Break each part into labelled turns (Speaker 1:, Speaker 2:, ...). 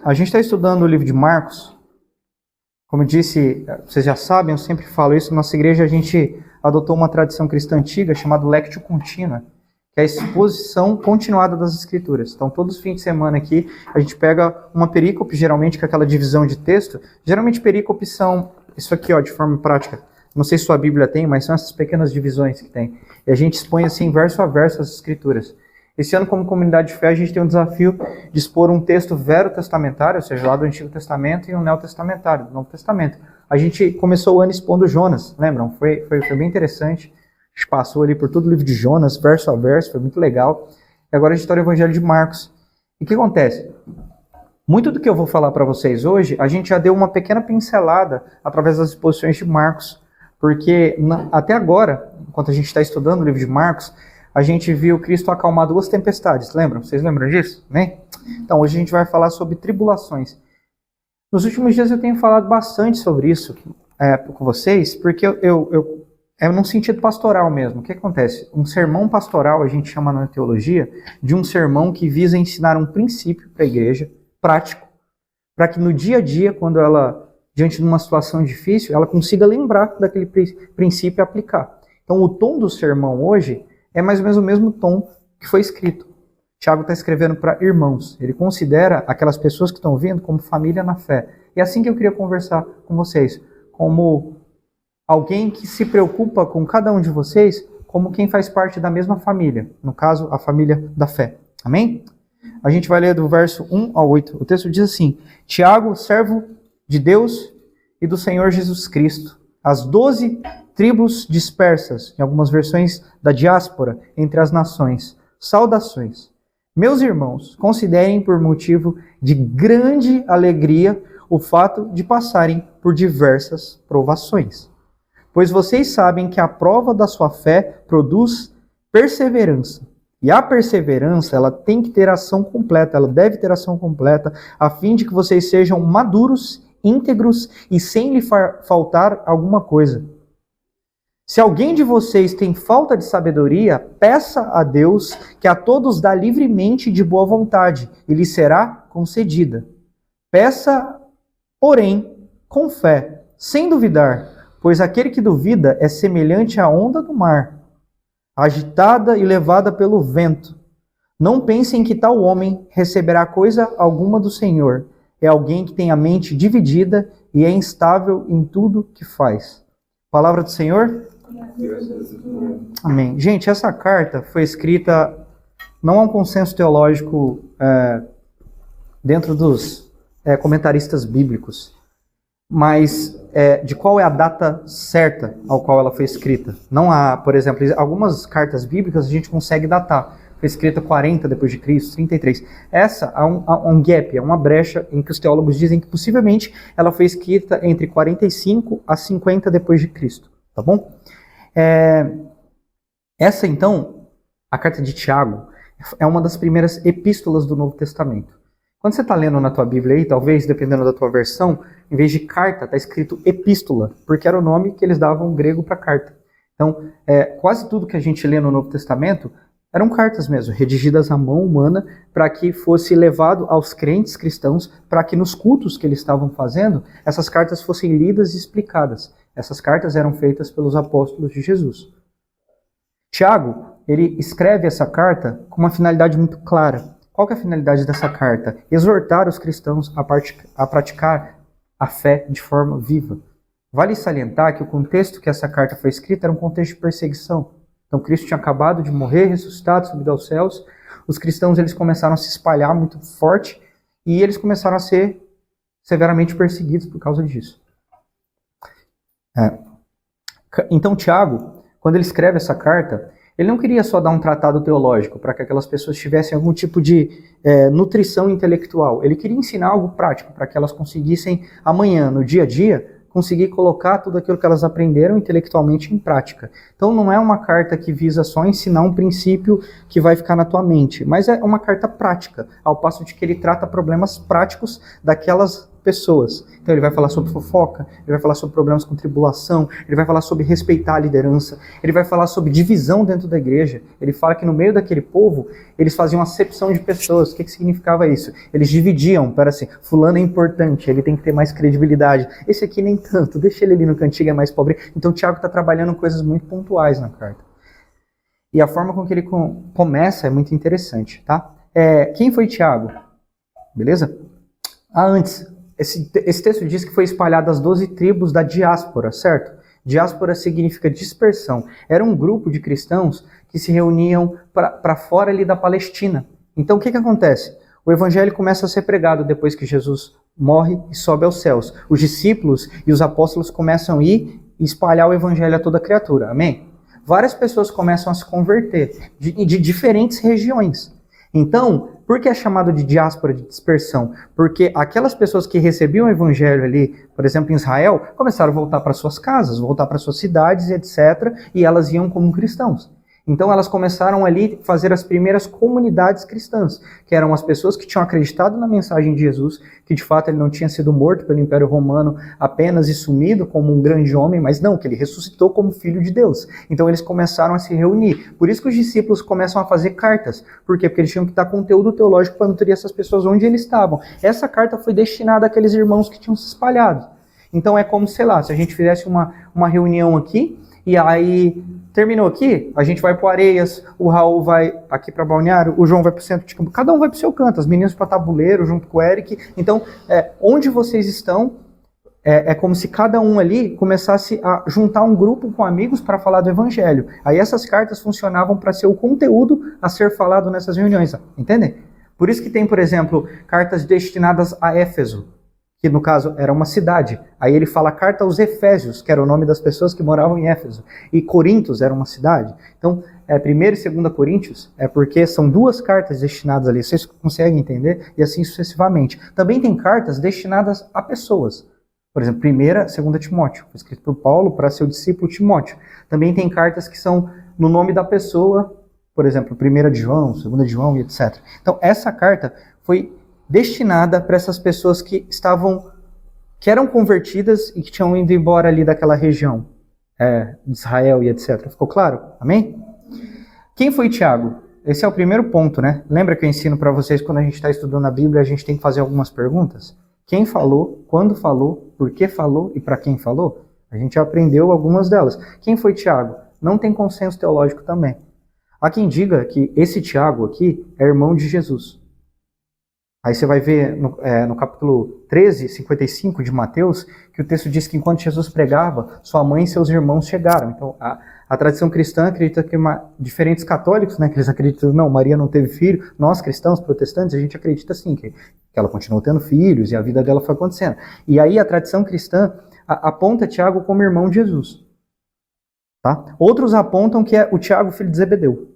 Speaker 1: A gente está estudando o livro de Marcos. Como eu disse, vocês já sabem, eu sempre falo isso, na nossa igreja a gente adotou uma tradição cristã antiga chamada Lectio Continua, que é a exposição continuada das Escrituras. Então, todos os fins de semana aqui, a gente pega uma perícope, geralmente com aquela divisão de texto. Geralmente perícopes são isso aqui, ó, de forma prática. Não sei se sua Bíblia tem, mas são essas pequenas divisões que tem. E a gente expõe assim, verso a verso, as Escrituras. Esse ano, como comunidade de fé, a gente tem o desafio de expor um texto verotestamentário, ou seja, lá do Antigo Testamento, e um neotestamentário, do Novo Testamento. A gente começou o ano expondo Jonas, lembram? Foi bem interessante. A gente passou ali por todo o livro de Jonas, verso a verso, foi muito legal. E agora a gente está no Evangelho de Marcos. E o que acontece? Muito do que eu vou falar para vocês hoje, a gente já deu uma pequena pincelada através das exposições de Marcos. Porque até agora, enquanto a gente está estudando o livro de Marcos, a gente viu Cristo acalmar duas tempestades, lembram? Vocês lembram disso? Né? Então, hoje a gente vai falar sobre tribulações. Nos últimos dias eu tenho falado bastante sobre isso com vocês, porque é num sentido pastoral mesmo. O que acontece? Um sermão pastoral, a gente chama na teologia, de um sermão que visa ensinar um princípio para a igreja, prático, para que no dia a dia, quando ela, diante de uma situação difícil, ela consiga lembrar daquele princípio e aplicar. Então, o tom do sermão hoje é mais ou menos o mesmo tom que foi escrito. Tiago está escrevendo para irmãos. Ele considera aquelas pessoas que estão vindo como família na fé. E é assim que eu queria conversar com vocês. Como alguém que se preocupa com cada um de vocês, como quem faz parte da mesma família. No caso, a família da fé. Amém? A gente vai ler do verso 1 ao 8. O texto diz assim: Tiago, servo de Deus e do Senhor Jesus Cristo, as 12 tribos dispersas, em algumas versões da diáspora, entre as nações. Saudações. Meus irmãos, considerem por motivo de grande alegria o fato de passarem por diversas provações. Pois vocês sabem que a prova da sua fé produz perseverança. E a perseverança, ela tem que ter ação completa, ela deve ter ação completa, a fim de que vocês sejam maduros, íntegros e sem lhe faltar alguma coisa. Se alguém de vocês tem falta de sabedoria, peça a Deus, que a todos dá livremente de boa vontade, e lhe será concedida. Peça, porém, com fé, sem duvidar, pois aquele que duvida é semelhante à onda do mar, agitada e levada pelo vento. Não pensem que tal homem receberá coisa alguma do Senhor. É alguém que tem a mente dividida e é instável em tudo que faz. Palavra do Senhor? Amém. Gente, essa carta foi escrita, não há um consenso teológico dentro dos comentaristas bíblicos, mas de qual é a data certa ao qual ela foi escrita. Não há, por exemplo, algumas cartas bíblicas a gente consegue datar. Foi escrita 40 depois de Cristo, 33. Essa há um gap, é uma brecha em que os teólogos dizem que possivelmente ela foi escrita entre 45 a 50 depois de Cristo. Tá bom? Essa, então, a carta de Tiago, é uma das primeiras epístolas do Novo Testamento. Quando você está lendo na tua Bíblia aí, talvez, dependendo da tua versão, em vez de carta, está escrito epístola, porque era o nome que eles davam grego para carta. Então, quase tudo que a gente lê no Novo Testamento eram cartas mesmo, redigidas à mão humana, para que fosse levado aos crentes cristãos, para que nos cultos que eles estavam fazendo, essas cartas fossem lidas e explicadas. Essas cartas eram feitas pelos apóstolos de Jesus. Tiago, ele escreve essa carta com uma finalidade muito clara. Qual que é a finalidade dessa carta? Exortar os cristãos a praticar a fé de forma viva. Vale salientar que o contexto que essa carta foi escrita era um contexto de perseguição. Então, Cristo tinha acabado de morrer, ressuscitado, subido aos céus. Os cristãos eles começaram a se espalhar muito forte e eles começaram a ser severamente perseguidos por causa disso. Então, Tiago, quando ele escreve essa carta, ele não queria só dar um tratado teológico para que aquelas pessoas tivessem algum tipo de nutrição intelectual. Ele queria ensinar algo prático para que elas conseguissem, amanhã, no dia a dia, conseguir colocar tudo aquilo que elas aprenderam intelectualmente em prática. Então não é uma carta que visa só ensinar um princípio que vai ficar na tua mente, mas é uma carta prática, ao passo de que ele trata problemas práticos daquelas pessoas. Então ele vai falar sobre fofoca, ele vai falar sobre problemas com tribulação, ele vai falar sobre respeitar a liderança, ele vai falar sobre divisão dentro da igreja. Ele fala que no meio daquele povo, eles faziam acepção de pessoas. O que significava isso? Eles dividiam, para assim, fulano é importante, ele tem que ter mais credibilidade. Esse aqui nem tanto, deixa ele ali no cantinho, é mais pobre. Então Tiago está trabalhando coisas muito pontuais na carta. E a forma com que ele começa é muito interessante, tá? Quem foi Tiago? Beleza? Antes, esse texto diz que foi espalhado as 12 tribos da diáspora, certo? Diáspora significa dispersão. Era um grupo de cristãos que se reuniam para fora ali da Palestina. Então o que acontece? O evangelho começa a ser pregado depois que Jesus morre e sobe aos céus. Os discípulos e os apóstolos começam a ir e espalhar o evangelho a toda criatura. Amém? Várias pessoas começam a se converter de diferentes regiões. Então, por que é chamado de diáspora, de dispersão? Porque aquelas pessoas que recebiam o evangelho ali, por exemplo, em Israel, começaram a voltar para suas casas, voltar para suas cidades, etc. E elas iam como cristãos. Então elas começaram ali a fazer as primeiras comunidades cristãs, que eram as pessoas que tinham acreditado na mensagem de Jesus, que de fato ele não tinha sido morto pelo Império Romano apenas e sumido como um grande homem, mas não, que ele ressuscitou como Filho de Deus. Então eles começaram a se reunir. Por isso que os discípulos começam a fazer cartas. Por quê? Porque eles tinham que dar conteúdo teológico para nutrir essas pessoas onde eles estavam. Essa carta foi destinada àqueles irmãos que tinham se espalhado. Então é como, sei lá, se a gente fizesse uma reunião aqui, e aí terminou aqui, a gente vai para Areias, o Raul vai aqui para Balneário, o João vai para o centro de campo, cada um vai para o seu canto, as meninas para Tabuleiro, junto com o Eric. Então, onde vocês estão, é como se cada um ali começasse a juntar um grupo com amigos para falar do evangelho. Aí essas cartas funcionavam para ser o conteúdo a ser falado nessas reuniões, entendem? Por isso que tem, por exemplo, cartas destinadas a Éfeso, que no caso era uma cidade. Aí ele fala carta aos Efésios, que era o nome das pessoas que moravam em Éfeso. E Corintos era uma cidade. Então, 1ª e 2ª Coríntios é porque são 2 cartas destinadas ali. Vocês conseguem entender? E assim sucessivamente. Também tem cartas destinadas a pessoas. Por exemplo, 1ª e 2ª Timóteo, foi escrito por Paulo para seu discípulo Timóteo. Também tem cartas que são no nome da pessoa, por exemplo, 1ª de João, 2ª de João e etc. Então, essa carta foi destinada para essas pessoas que eram convertidas e que tinham ido embora ali daquela região, de Israel e etc. Ficou claro? Amém? Quem foi Tiago? Esse é o primeiro ponto, né? Lembra que eu ensino para vocês quando a gente está estudando a Bíblia, a gente tem que fazer algumas perguntas? Quem falou, quando falou, por que falou e para quem falou? A gente já aprendeu algumas delas. Quem foi Tiago? Não tem consenso teológico também. Há quem diga que esse Tiago aqui é irmão de Jesus. Aí você vai ver no capítulo 13, 55 de Mateus, que o texto diz que enquanto Jesus pregava, sua mãe e seus irmãos chegaram. Então, a tradição cristã acredita que diferentes católicos, né, que eles acreditam, não, Maria não teve filho. Nós, cristãos, protestantes, a gente acredita sim, que ela continuou tendo filhos e a vida dela foi acontecendo. E aí a tradição cristã aponta Tiago como irmão de Jesus. Tá? Outros apontam que é o Tiago, filho de Zebedeu,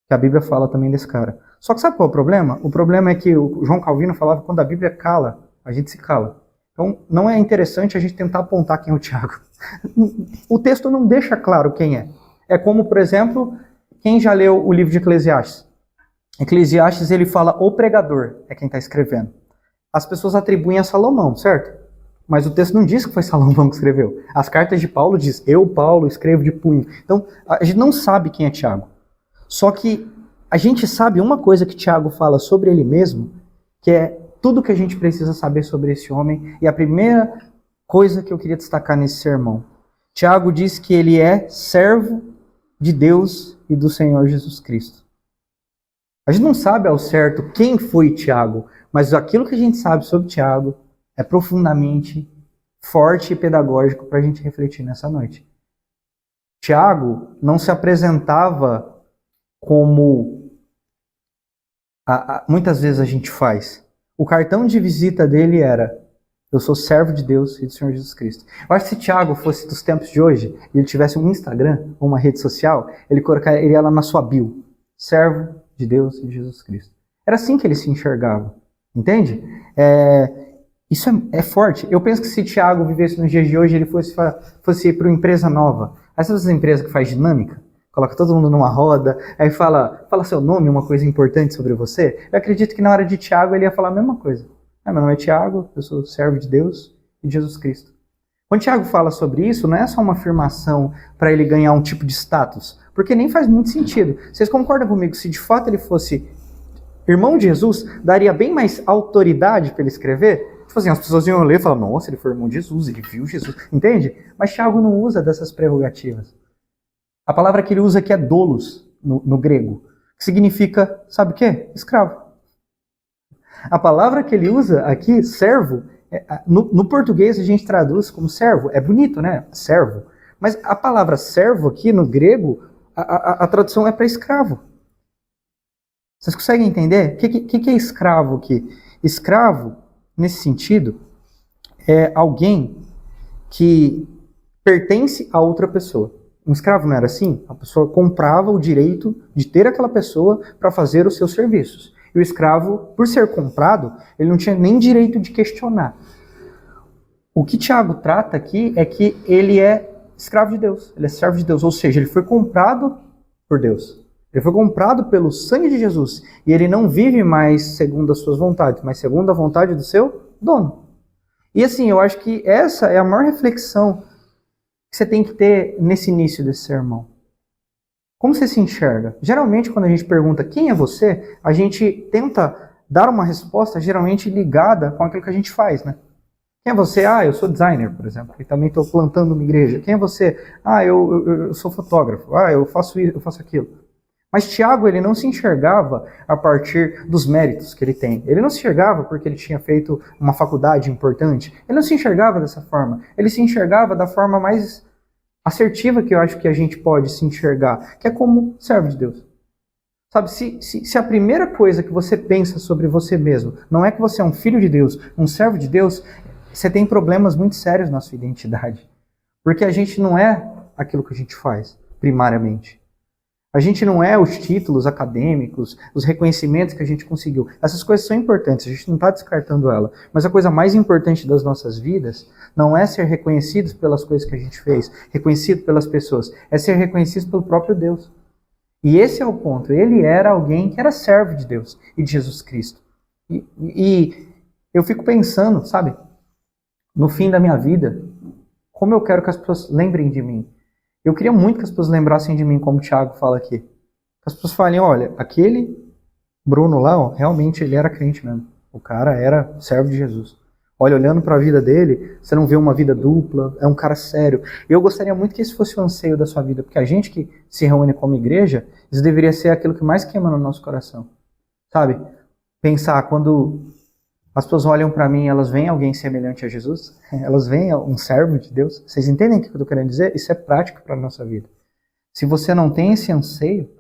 Speaker 1: que a Bíblia fala também desse cara. Só que sabe qual é o problema? O problema é que o João Calvino falava que quando a Bíblia cala, a gente se cala. Então não é interessante a gente tentar apontar quem é o Tiago. O texto não deixa claro quem é. É como, por exemplo, quem já leu o livro de Eclesiastes? Eclesiastes, ele fala o pregador, é quem está escrevendo. As pessoas atribuem a Salomão, certo? Mas o texto não diz que foi Salomão que escreveu. As cartas de Paulo diz, eu, Paulo, escrevo de punho. Então a gente não sabe quem é Tiago. Só que a gente sabe uma coisa que Tiago fala sobre ele mesmo, que é tudo que a gente precisa saber sobre esse homem. E a primeira coisa que eu queria destacar nesse sermão. Tiago diz que ele é servo de Deus e do Senhor Jesus Cristo. A gente não sabe ao certo quem foi Tiago, mas aquilo que a gente sabe sobre Tiago é profundamente forte e pedagógico para a gente refletir nessa noite. Tiago não se apresentava como muitas vezes a gente faz. O cartão de visita dele era: eu sou servo de Deus e do Senhor Jesus Cristo. Eu acho que se Tiago fosse dos tempos de hoje, e ele tivesse um Instagram ou uma rede social, ele colocaria lá na sua bio: servo de Deus e de Jesus Cristo. Era assim que ele se enxergava. Entende? Isso é forte. Eu penso que se Tiago vivesse nos dias de hoje, ele fosse para uma empresa nova. Essas empresas que faz dinâmica, coloca todo mundo numa roda, aí fala seu nome, uma coisa importante sobre você. Eu acredito que na hora de Tiago ele ia falar a mesma coisa. Meu nome é Tiago, eu sou servo de Deus e de Jesus Cristo. Quando Tiago fala sobre isso, não é só uma afirmação para ele ganhar um tipo de status, porque nem faz muito sentido. Vocês concordam comigo? Se de fato ele fosse irmão de Jesus, daria bem mais autoridade para ele escrever? Tipo assim, as pessoas iam ler e falar, nossa, ele foi irmão de Jesus, ele viu Jesus, entende? Mas Tiago não usa dessas prerrogativas. A palavra que ele usa aqui é doulos, no grego, que significa, sabe o quê? Escravo. A palavra que ele usa aqui, servo, no português a gente traduz como servo, é bonito, né? Servo. Mas a palavra servo aqui no grego, a tradução é para escravo. Vocês conseguem entender? O que é escravo aqui? Escravo, nesse sentido, é alguém que pertence a outra pessoa. Um escravo não era assim? A pessoa comprava o direito de ter aquela pessoa para fazer os seus serviços. E o escravo, por ser comprado, ele não tinha nem direito de questionar. O que Tiago trata aqui é que ele é escravo de Deus, ele é servo de Deus, ou seja, ele foi comprado por Deus. Ele foi comprado pelo sangue de Jesus. E ele não vive mais segundo as suas vontades, mas segundo a vontade do seu dono. E assim, eu acho que essa é a maior reflexão que você tem que ter nesse início desse sermão. Como você se enxerga? Geralmente, quando a gente pergunta quem é você, a gente tenta dar uma resposta geralmente ligada com aquilo que a gente faz, né? Quem é você? Eu sou designer, por exemplo, e também estou plantando uma igreja. Quem é você? Eu sou fotógrafo. Eu faço isso, eu faço aquilo. Mas Tiago, ele não se enxergava a partir dos méritos que ele tem. Ele não se enxergava porque ele tinha feito uma faculdade importante. Ele não se enxergava dessa forma. Ele se enxergava da forma mais assertiva que eu acho que a gente pode se enxergar, que é como servo de Deus. Sabe, se a primeira coisa que você pensa sobre você mesmo não é que você é um filho de Deus, um servo de Deus, você tem problemas muito sérios na sua identidade. Porque a gente não é aquilo que a gente faz, primariamente. A gente não é os títulos acadêmicos, os reconhecimentos que a gente conseguiu. Essas coisas são importantes, a gente não está descartando ela. Mas a coisa mais importante das nossas vidas não é ser reconhecidos pelas coisas que a gente fez, reconhecido pelas pessoas, é ser reconhecido pelo próprio Deus. E esse é o ponto. Ele era alguém que era servo de Deus e de Jesus Cristo. E eu fico pensando, sabe, no fim da minha vida, como eu quero que as pessoas lembrem de mim. Eu queria muito que as pessoas lembrassem de mim, como o Tiago fala aqui. Que as pessoas falem, olha, aquele Bruno lá, realmente ele era crente mesmo. O cara era servo de Jesus. Olha, olhando para a vida dele, você não vê uma vida dupla, é um cara sério. Eu gostaria muito que esse fosse o anseio da sua vida, porque a gente que se reúne como igreja, isso deveria ser aquilo que mais queima no nosso coração. Sabe? Pensar, quando as pessoas olham para mim, elas veem alguém semelhante a Jesus, elas veem um servo de Deus. Vocês entendem o que eu estou querendo dizer? Isso é prático para a nossa vida. Se você não tem esse anseio,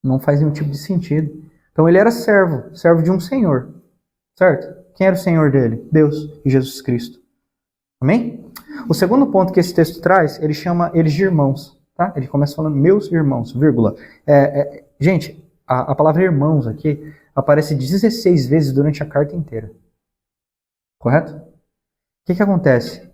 Speaker 1: não faz nenhum tipo de sentido. Então ele era servo de um Senhor, certo? Quem era o Senhor dele? Deus e Jesus Cristo. Amém? O segundo ponto que esse texto traz, ele chama eles de irmãos. Tá? Ele começa falando meus irmãos, vírgula. Gente, a palavra irmãos aqui aparece 16 vezes durante a carta inteira. Correto? O que acontece?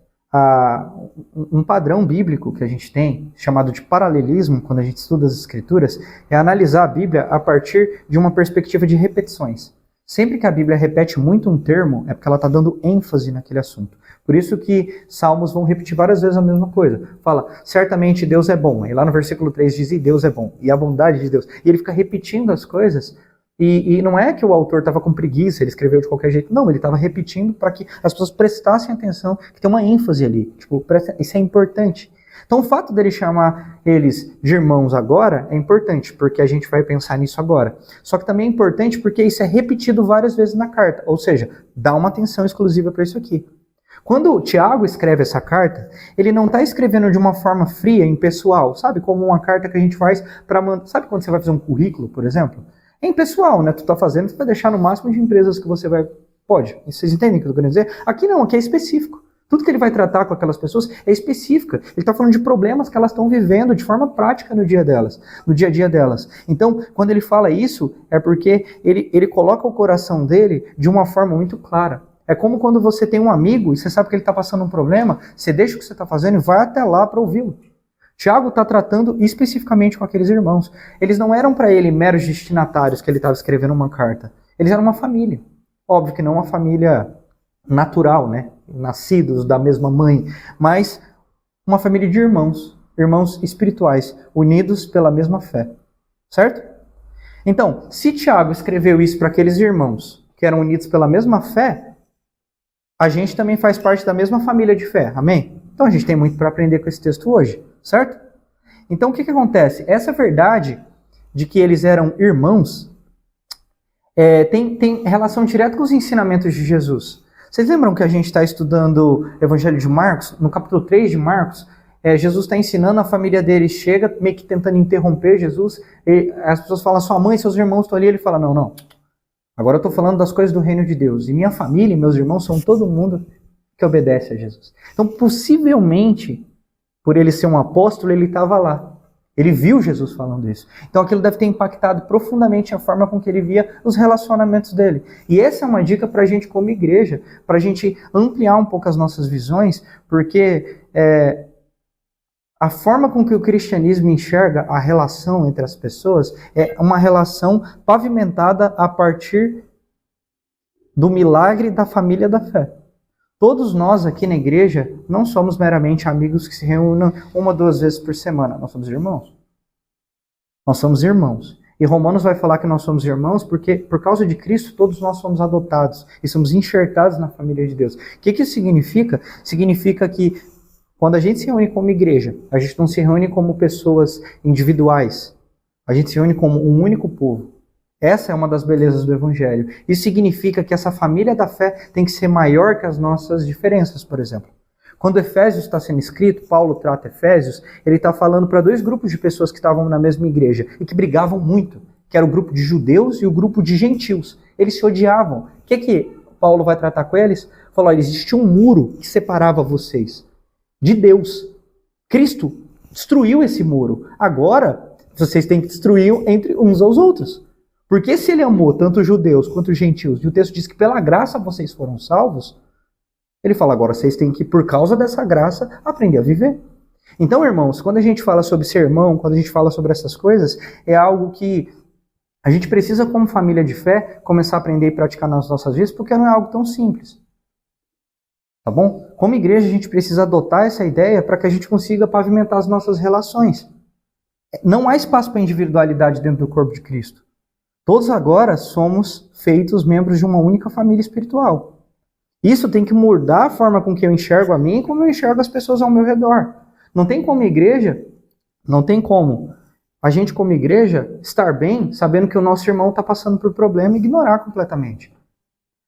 Speaker 1: Um padrão bíblico que a gente tem, chamado de paralelismo, quando a gente estuda as Escrituras, é analisar a Bíblia a partir de uma perspectiva de repetições. Sempre que a Bíblia repete muito um termo, é porque ela está dando ênfase naquele assunto. Por isso que salmos vão repetir várias vezes a mesma coisa. Fala, certamente Deus é bom. E lá no versículo 3 diz, e Deus é bom. E a bondade de Deus. E ele fica repetindo as coisas. E não é que o autor estava com preguiça, ele escreveu de qualquer jeito. Não, ele estava repetindo para que as pessoas prestassem atenção, que tem uma ênfase ali. Tipo, isso é importante. Então o fato dele chamar eles de irmãos agora é importante, porque a gente vai pensar nisso agora. Só que também é importante porque isso é repetido várias vezes na carta. Ou seja, dá uma atenção exclusiva para isso aqui. Quando o Tiago escreve essa carta, ele não está escrevendo de uma forma fria, impessoal. Sabe, como uma carta que a gente faz para mandar... Sabe quando você vai fazer um currículo, por exemplo? É impessoal, né? Tu tá fazendo, você vai deixar no máximo de empresas que você vai... Pode. Vocês entendem o que eu tô querendo dizer? Aqui não, aqui é específico. Tudo que ele vai tratar com aquelas pessoas é específica. Ele está falando de problemas que elas estão vivendo de forma prática no dia a dia delas. Então, quando ele fala isso, é porque ele coloca o coração dele de uma forma muito clara. É como quando você tem um amigo e você sabe que ele está passando um problema, você deixa o que você está fazendo e vai até lá para ouvi-lo. Tiago está tratando especificamente com aqueles irmãos. Eles não eram para ele meros destinatários que ele estava escrevendo uma carta. Eles eram uma família. Óbvio que não uma família natural, né? Nascidos da mesma mãe, mas uma família de irmãos, irmãos espirituais, unidos pela mesma fé. Certo? Então, se Tiago escreveu isso para aqueles irmãos que eram unidos pela mesma fé, a gente também faz parte da mesma família de fé. Amém? Então a gente tem muito para aprender com esse texto hoje, certo? Então o que acontece? Essa verdade de que eles eram irmãos tem relação direta com os ensinamentos de Jesus. Vocês lembram que a gente está estudando o Evangelho de Marcos? No capítulo 3 de Marcos, Jesus está ensinando, a família dele chega, meio que tentando interromper Jesus, e as pessoas falam, sua mãe e seus irmãos estão ali, ele fala, não. Agora eu estou falando das coisas do reino de Deus, e minha família e meus irmãos são todo mundo que obedece a Jesus. Então, possivelmente, por ele ser um apóstolo, ele estava lá. Ele viu Jesus falando isso. Então aquilo deve ter impactado profundamente a forma com que ele via os relacionamentos dele. E essa é uma dica para a gente como igreja, para a gente ampliar um pouco as nossas visões, porque a forma com que o cristianismo enxerga a relação entre as pessoas é uma relação pavimentada a partir do milagre da família da fé. Todos nós aqui na igreja não somos meramente amigos que se reúnem 1 ou 2 vezes por semana. Nós somos irmãos. Nós somos irmãos. E Romanos vai falar que nós somos irmãos porque, por causa de Cristo, todos nós somos adotados e somos enxertados na família de Deus. O que isso significa? Significa que quando a gente se reúne como igreja, a gente não se reúne como pessoas individuais. A gente se reúne como um único povo. Essa é uma das belezas do Evangelho. Isso significa que essa família da fé tem que ser maior que as nossas diferenças, por exemplo. Quando Efésios está sendo escrito, Paulo trata Efésios, ele está falando para 2 grupos de pessoas que estavam na mesma igreja e que brigavam muito, que era o grupo de judeus e o grupo de gentios. Eles se odiavam. O que Paulo vai tratar com eles? Falou, existia um muro que separava vocês de Deus. Cristo destruiu esse muro. Agora, vocês têm que destruir entre uns aos outros. Porque se ele amou tanto os judeus quanto os gentios, e o texto diz que pela graça vocês foram salvos, ele fala, agora vocês têm que, por causa dessa graça, aprender a viver. Então, irmãos, quando a gente fala sobre ser irmão, quando a gente fala sobre essas coisas, é algo que a gente precisa, como família de fé, começar a aprender e praticar nas nossas vidas, porque não é algo tão simples. Tá bom? Como igreja, a gente precisa adotar essa ideia para que a gente consiga pavimentar as nossas relações. Não há espaço para individualidade dentro do corpo de Cristo. Todos agora somos feitos membros de uma única família espiritual. Isso tem que mudar a forma com que eu enxergo a mim e como eu enxergo as pessoas ao meu redor. Não tem como a gente como igreja estar bem sabendo que o nosso irmão está passando por problema e ignorar completamente.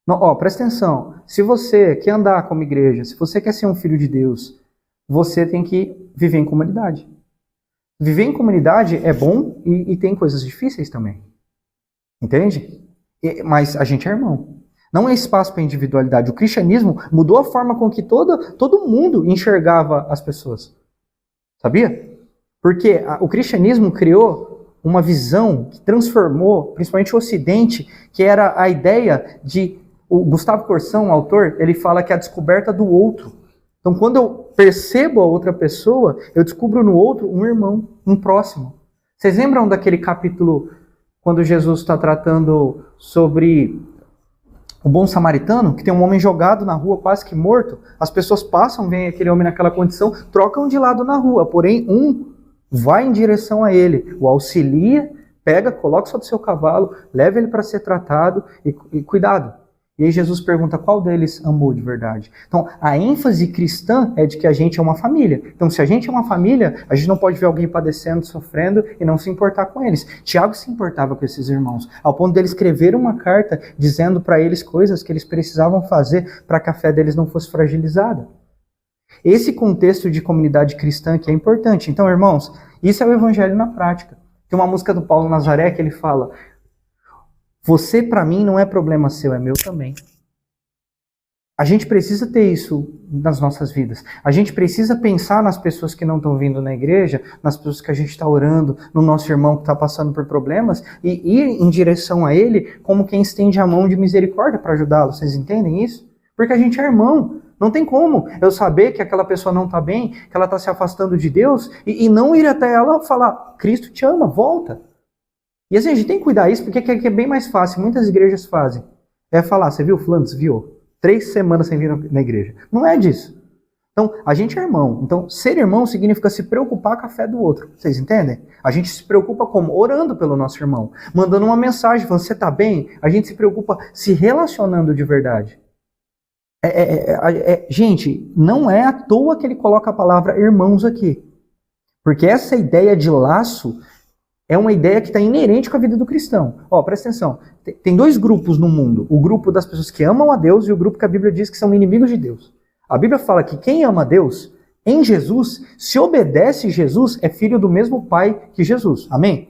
Speaker 1: Não, presta atenção, se você quer andar como igreja, se você quer ser um filho de Deus, você tem que viver em comunidade. Viver em comunidade é bom e tem coisas difíceis também. Entende? Mas a gente é irmão. Não é espaço para individualidade. O cristianismo mudou a forma com que todo mundo enxergava as pessoas. Sabia? Porque o cristianismo criou uma visão que transformou, principalmente o Ocidente, que era a ideia de... O Gustavo Corsão, o autor, ele fala que é a descoberta do outro. Então, quando eu percebo a outra pessoa, eu descubro no outro um irmão, um próximo. Vocês lembram daquele capítulo... Quando Jesus está tratando sobre o bom samaritano, que tem um homem jogado na rua quase que morto, as pessoas passam, veem aquele homem naquela condição, trocam de lado na rua, porém um vai em direção a ele, o auxilia, pega, coloca sobre o seu cavalo, leva ele para ser tratado e cuidado. E aí Jesus pergunta qual deles amou de verdade. Então, a ênfase cristã é de que a gente é uma família. Então, se a gente é uma família, a gente não pode ver alguém padecendo, sofrendo e não se importar com eles. Tiago se importava com esses irmãos, ao ponto de ele escrever uma carta dizendo para eles coisas que eles precisavam fazer para que a fé deles não fosse fragilizada. Esse contexto de comunidade cristã que é importante. Então, irmãos, isso é o evangelho na prática. Tem uma música do Paulo Nazaré que ele fala... Você, para mim, não é problema seu, é meu também. A gente precisa ter isso nas nossas vidas. A gente precisa pensar nas pessoas que não estão vindo na igreja, nas pessoas que a gente está orando, no nosso irmão que está passando por problemas, e ir em direção a ele como quem estende a mão de misericórdia para ajudá-lo. Vocês entendem isso? Porque a gente é irmão. Não tem como eu saber que aquela pessoa não está bem, que ela está se afastando de Deus, e não ir até ela e falar, Cristo te ama, volta. E assim, a gente tem que cuidar disso porque é bem mais fácil. Muitas igrejas fazem. É falar, você viu fulano? Desviou. 3 semanas sem vir na igreja. Não é disso. Então, a gente é irmão. Então, ser irmão significa se preocupar com a fé do outro. Vocês entendem? A gente se preocupa como? Orando pelo nosso irmão. Mandando uma mensagem, falando, você está bem? A gente se preocupa se relacionando de verdade. Gente, não é à toa que ele coloca a palavra irmãos aqui. Porque essa ideia de laço é uma ideia que está inerente com a vida do cristão. Ó, presta atenção. Tem 2 grupos no mundo. O grupo das pessoas que amam a Deus e o grupo que a Bíblia diz que são inimigos de Deus. A Bíblia fala que quem ama a Deus, em Jesus, se obedece Jesus, é filho do mesmo pai que Jesus. Amém?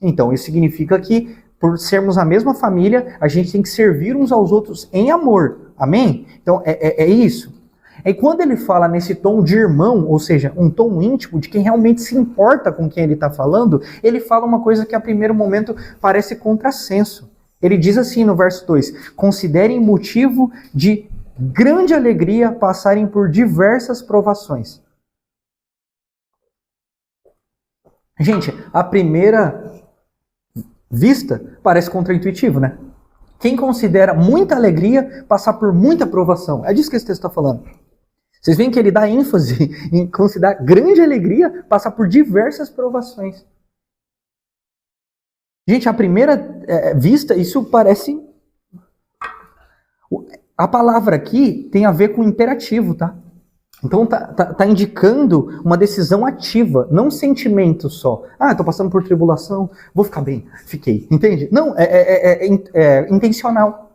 Speaker 1: Então, isso significa que, por sermos a mesma família, a gente tem que servir uns aos outros em amor. Amém? Então, é isso. E quando ele fala nesse tom de irmão, ou seja, um tom íntimo de quem realmente se importa com quem ele está falando, ele fala uma coisa que a primeiro momento parece contrassenso. Ele diz assim no verso 2, considerem motivo de grande alegria passarem por diversas provações. Gente, à primeira vista parece contraintuitivo, né? Quem considera muita alegria passar por muita provação? É disso que esse texto está falando. Vocês veem que ele dá ênfase em considerar grande alegria passar por diversas provações. Gente, à primeira vista, isso parece... A palavra aqui tem a ver com imperativo, tá? Então tá indicando uma decisão ativa, não sentimento só. Ah, tô passando por tribulação, vou ficar bem, fiquei. Entende? Não, é intencional.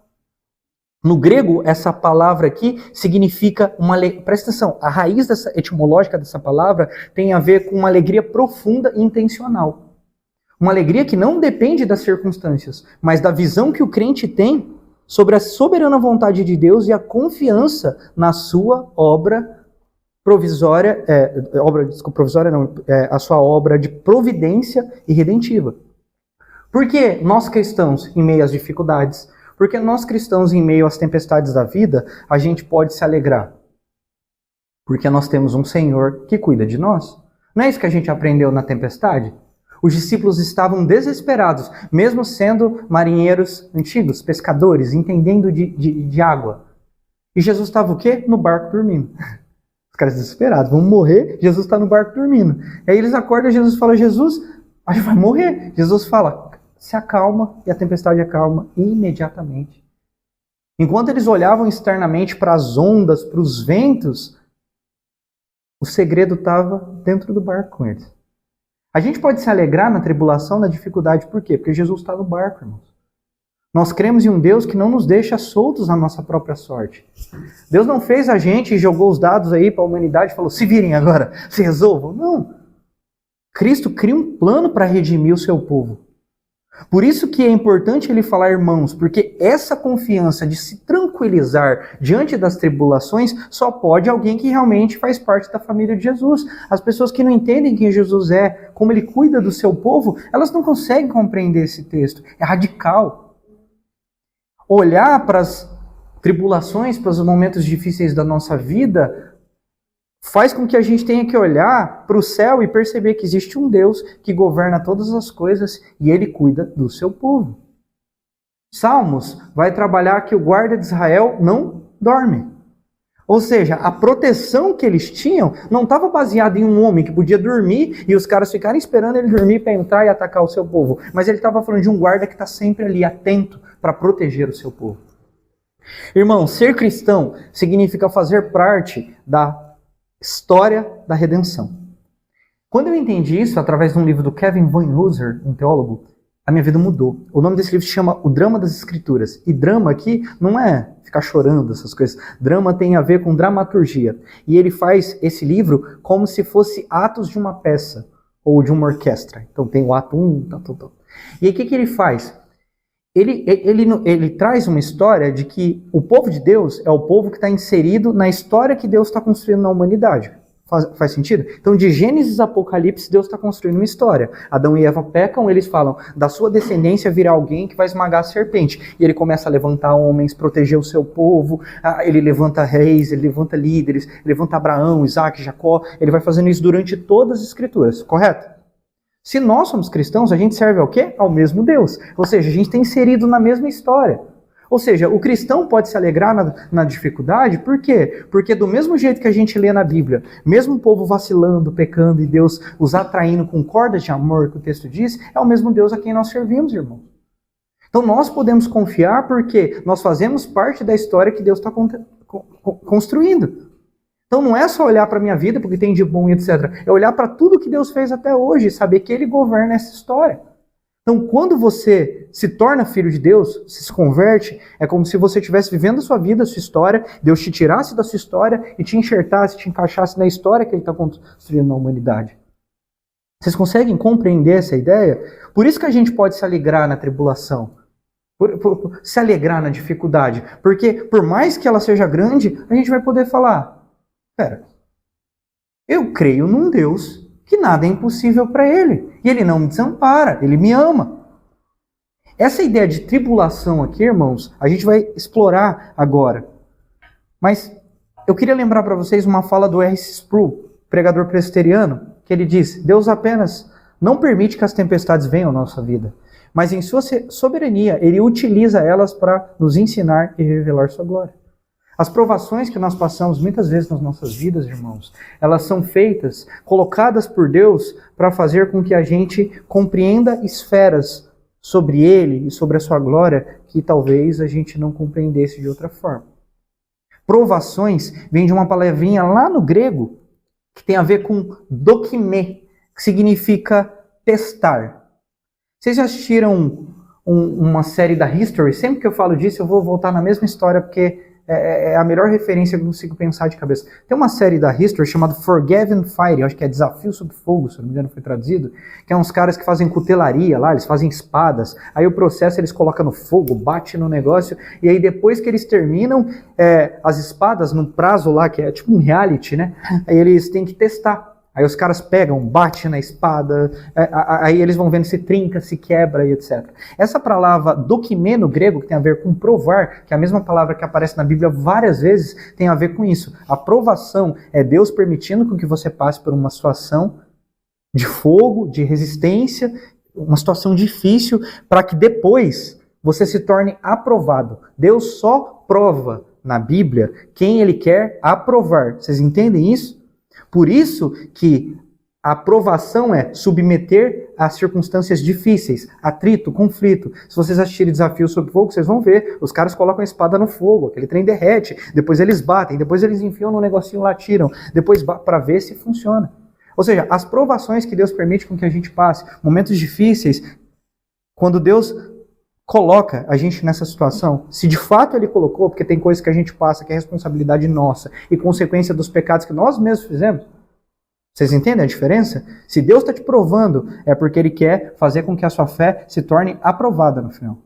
Speaker 1: No grego, essa palavra aqui significa uma... Presta atenção, a raiz etimológica dessa palavra tem a ver com uma alegria profunda e intencional. Uma alegria que não depende das circunstâncias, mas da visão que o crente tem sobre a soberana vontade de Deus e a confiança na sua obra provisória, a sua obra de providência e redentiva. Por que nós cristãos, em meio às dificuldades, porque nós cristãos, em meio às tempestades da vida, a gente pode se alegrar? Porque nós temos um Senhor que cuida de nós. Não é isso que a gente aprendeu na tempestade? Os discípulos estavam desesperados, mesmo sendo marinheiros antigos, pescadores, entendendo de água. E Jesus estava o quê? No barco dormindo. Os caras desesperados, vão morrer, Jesus está no barco dormindo. E aí eles acordam e Jesus fala, Jesus, a gente vai morrer. Jesus fala, se acalma, e a tempestade acalma imediatamente. Enquanto eles olhavam externamente para as ondas, para os ventos, o segredo estava dentro do barco com eles. A gente pode se alegrar na tribulação, na dificuldade, por quê? Porque Jesus está no barco, irmãos. Nós cremos em um Deus que não nos deixa soltos na nossa própria sorte. Deus não fez a gente e jogou os dados aí para a humanidade e falou, se virem agora, se resolvam. Não. Cristo cria um plano para redimir o seu povo. Por isso que é importante ele falar irmãos, porque essa confiança de se tranquilizar diante das tribulações só pode alguém que realmente faz parte da família de Jesus. As pessoas que não entendem quem Jesus é, como ele cuida do seu povo, elas não conseguem compreender esse texto. É radical. Olhar para as tribulações, para os momentos difíceis da nossa vida, faz com que a gente tenha que olhar para o céu e perceber que existe um Deus que governa todas as coisas e ele cuida do seu povo. Salmos vai trabalhar que o guarda de Israel não dorme. Ou seja, a proteção que eles tinham não estava baseada em um homem que podia dormir e os caras ficarem esperando ele dormir para entrar e atacar o seu povo. Mas ele estava falando de um guarda que está sempre ali, atento para proteger o seu povo. Irmão, ser cristão significa fazer parte da história da redenção. Quando eu entendi isso, através de um livro do Kevin Van Hooser, um teólogo, a minha vida mudou. O nome desse livro se chama O Drama das Escrituras. E drama aqui não é ficar chorando, essas coisas. Drama tem a ver com dramaturgia. E ele faz esse livro como se fosse atos de uma peça ou de uma orquestra. Então tem o ato 1, E aí o que ele faz? Ele traz uma história de que o povo de Deus é o povo que está inserido na história que Deus está construindo na humanidade. Faz sentido? Então, de Gênesis a Apocalipse, Deus está construindo uma história. Adão e Eva pecam, eles falam, da sua descendência virá alguém que vai esmagar a serpente. E ele começa a levantar homens, proteger o seu povo, ele levanta reis, ele levanta líderes, ele levanta Abraão, Isaac, Jacó. Ele vai fazendo isso durante todas as Escrituras, correto? Se nós somos cristãos, a gente serve ao quê? Ao mesmo Deus. Ou seja, a gente está inserido na mesma história. Ou seja, o cristão pode se alegrar na dificuldade, por quê? Porque do mesmo jeito que a gente lê na Bíblia, mesmo o povo vacilando, pecando e Deus os atraindo com cordas de amor, que o texto diz, é o mesmo Deus a quem nós servimos, irmão. Então nós podemos confiar porque nós fazemos parte da história que Deus está construindo. Então não é só olhar para a minha vida porque tem de bom e etc. É olhar para tudo que Deus fez até hoje e saber que Ele governa essa história. Então, quando você se torna filho de Deus, se converte, é como se você estivesse vivendo a sua vida, a sua história, Deus te tirasse da sua história e te enxertasse, te encaixasse na história que Ele está construindo na humanidade. Vocês conseguem compreender essa ideia? Por isso que a gente pode se alegrar na tribulação, se alegrar na dificuldade. Porque, por mais que ela seja grande, a gente vai poder falar, pera, eu creio num Deus que nada é impossível para Ele. E Ele não me desampara, Ele me ama. Essa ideia de tribulação aqui, irmãos, a gente vai explorar agora. Mas eu queria lembrar para vocês uma fala do R.C. Sproul, pregador presbiteriano, que ele diz, Deus apenas não permite que as tempestades venham à nossa vida, mas em sua soberania, Ele utiliza elas para nos ensinar e revelar sua glória. As provações que nós passamos muitas vezes nas nossas vidas, irmãos, elas são feitas, colocadas por Deus para fazer com que a gente compreenda esferas sobre Ele e sobre a sua glória que talvez a gente não compreendesse de outra forma. Provações vem de uma palavrinha lá no grego que tem a ver com dokimê, que significa testar. Vocês já assistiram uma série da History? Sempre que eu falo disso eu vou voltar na mesma história porque é a melhor referência que eu consigo pensar de cabeça. Tem uma série da History chamada Forgiven Fire, acho que é Desafio sob Fogo, se não me engano foi traduzido, que é uns caras que fazem cutelaria lá, eles fazem espadas, aí o processo eles colocam no fogo, bate no negócio, e aí depois que eles terminam as espadas, no prazo lá, que é tipo um reality, né? Aí eles têm que testar. Aí os caras pegam, batem na espada, aí eles vão vendo se trinca, se quebra e etc. Essa palavra dokimê no grego, que tem a ver com provar, que é a mesma palavra que aparece na Bíblia várias vezes, tem a ver com isso. A provação é Deus permitindo com que você passe por uma situação de fogo, de resistência, uma situação difícil, para que depois você se torne aprovado. Deus só prova na Bíblia quem Ele quer aprovar. Vocês entendem isso? Por isso que a aprovação é submeter a circunstâncias difíceis, atrito, conflito. Se vocês assistirem Desafio sob Fogo, vocês vão ver, os caras colocam a espada no fogo, aquele trem derrete, depois eles batem, depois eles enfiam no negocinho lá, tiram, depois para ver se funciona. Ou seja, as provações que Deus permite com que a gente passe, momentos difíceis, quando Deus coloca a gente nessa situação, se de fato Ele colocou, porque tem coisas que a gente passa que é responsabilidade nossa e consequência dos pecados que nós mesmos fizemos, vocês entendem a diferença? Se Deus está te provando, é porque Ele quer fazer com que a sua fé se torne aprovada no final.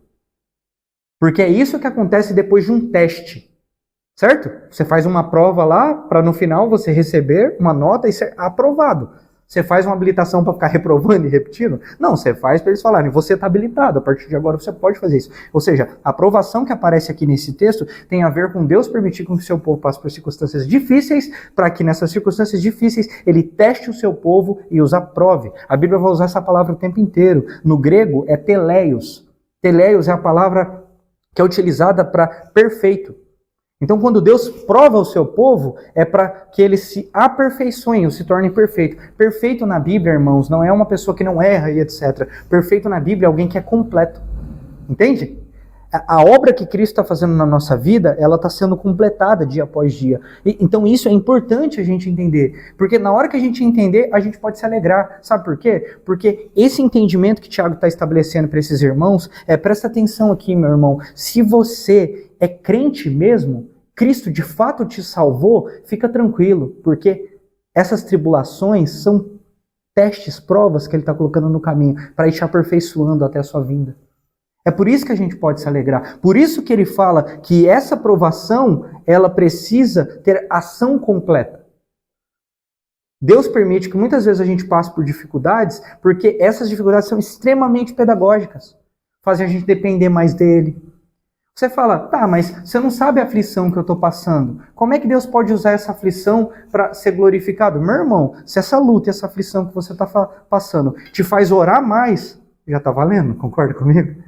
Speaker 1: Porque é isso que acontece depois de um teste, certo? Você faz uma prova lá, para no final você receber uma nota e ser aprovado. Você faz uma habilitação para ficar reprovando e repetindo? Não, você faz para eles falarem, você está habilitado, a partir de agora você pode fazer isso. Ou seja, a aprovação que aparece aqui nesse texto tem a ver com Deus permitir que o seu povo passe por circunstâncias difíceis, para que nessas circunstâncias difíceis Ele teste o seu povo e os aprove. A Bíblia vai usar essa palavra o tempo inteiro. No grego é teleios. Teleios é a palavra que é utilizada para perfeito. Então, quando Deus prova o seu povo, é para que eles se aperfeiçoem, ou se tornem perfeitos. Perfeito na Bíblia, irmãos, não é uma pessoa que não erra e etc. Perfeito na Bíblia é alguém que é completo. Entende? A obra que Cristo está fazendo na nossa vida, ela está sendo completada dia após dia. Então isso é importante a gente entender. Porque na hora que a gente entender, a gente pode se alegrar. Sabe por quê? Porque esse entendimento que Tiago está estabelecendo para esses irmãos, presta atenção aqui, meu irmão. Se você é crente mesmo, Cristo de fato te salvou, fica tranquilo. Porque essas tribulações são testes, provas que Ele está colocando no caminho para ir te aperfeiçoando até a sua vinda. É por isso que a gente pode se alegrar. Por isso que ele fala que essa provação, ela precisa ter ação completa. Deus permite que muitas vezes a gente passe por dificuldades, porque essas dificuldades são extremamente pedagógicas. Fazem a gente depender mais dele. Você fala, tá, mas você não sabe a aflição que eu estou passando. Como é que Deus pode usar essa aflição para ser glorificado? Meu irmão, se essa luta e essa aflição que você está passando te faz orar mais, já está valendo, concorda comigo?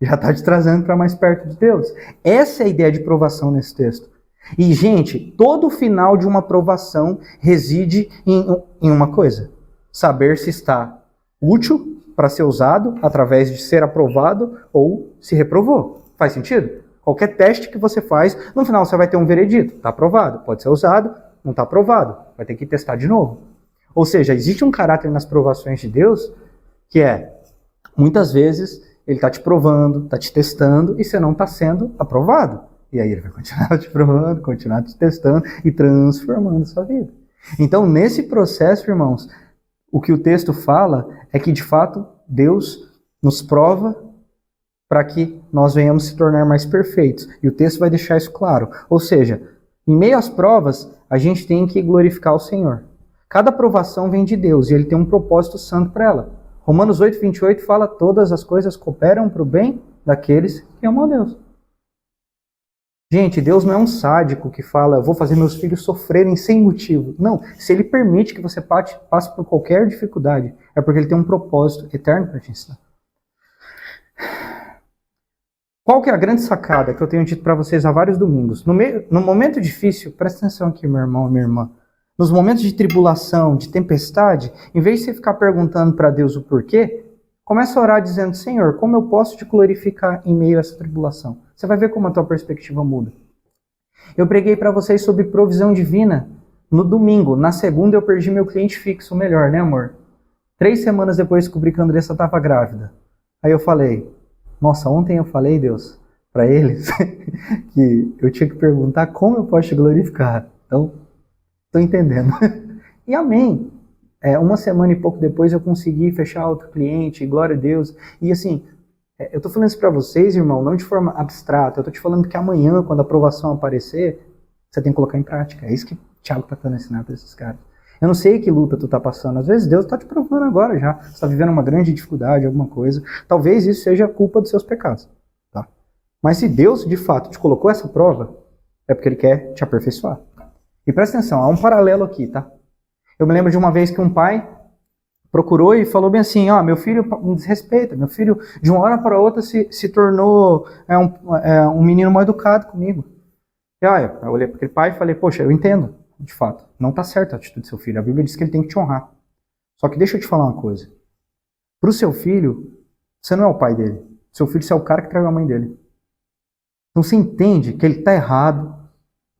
Speaker 1: Já está te trazendo para mais perto de Deus. Essa é a ideia de provação nesse texto. E, gente, todo o final de uma provação reside em uma coisa: saber se está útil para ser usado através de ser aprovado ou se reprovou. Faz sentido? Qualquer teste que você faz, no final você vai ter um veredito. Está aprovado, pode ser usado, não está aprovado, vai ter que testar de novo. Ou seja, existe um caráter nas provações de Deus que é, muitas vezes, ele está te provando, está te testando e você não está sendo aprovado. E aí ele vai continuar te provando, continuar te testando e transformando a sua vida. Então, nesse processo, irmãos, o que o texto fala é que, de fato, Deus nos prova para que nós venhamos se tornar mais perfeitos. E o texto vai deixar isso claro. Ou seja, em meio às provas, a gente tem que glorificar o Senhor. Cada provação vem de Deus e Ele tem um propósito santo para ela. Romanos 8:28 fala: todas as coisas cooperam para o bem daqueles que amam a Deus. Gente, Deus não é um sádico que fala: vou fazer meus filhos sofrerem sem motivo. Não, se Ele permite que você passe por qualquer dificuldade, é porque Ele tem um propósito eterno para te ensinar. Qual que é a grande sacada que eu tenho dito para vocês há vários domingos? No momento difícil, presta atenção aqui, meu irmão, minha irmã. Nos momentos de tribulação, de tempestade, em vez de você ficar perguntando para Deus o porquê, começa a orar dizendo: Senhor, como eu posso te glorificar em meio a essa tribulação? Você vai ver como a tua perspectiva muda. Eu preguei para vocês sobre provisão divina no domingo. Na segunda eu perdi meu cliente fixo, melhor, né, amor? 3 semanas depois descobri que a Andressa estava grávida. Aí eu falei: nossa, ontem eu falei, Deus, para eles que eu tinha que perguntar como eu posso te glorificar. Então, estou entendendo. E amém. Uma semana e pouco depois eu consegui fechar outro cliente, glória a Deus. E assim, eu estou falando isso para vocês, irmão, não de forma abstrata. Eu estou te falando que amanhã, quando a aprovação aparecer, você tem que colocar em prática. É isso que o Thiago está tentando ensinar para esses caras. Eu não sei que luta tu está passando. Às vezes Deus está te provando agora já. Você está vivendo uma grande dificuldade, alguma coisa. Talvez isso seja culpa dos seus pecados. Tá? Mas se Deus, de fato, te colocou essa prova, é porque Ele quer te aperfeiçoar. E presta atenção, há um paralelo aqui, tá? Eu me lembro de uma vez que um pai procurou e falou bem assim: meu filho me desrespeita, meu filho de uma hora para outra se tornou um menino mal educado comigo. E eu olhei para aquele pai e falei: poxa, eu entendo, de fato, não está certa a atitude do seu filho, a Bíblia diz que ele tem que te honrar. Só que deixa eu te falar uma coisa: para o seu filho, você não é o pai dele, seu filho você é o cara que traiu a mãe dele. Então você entende que ele está errado.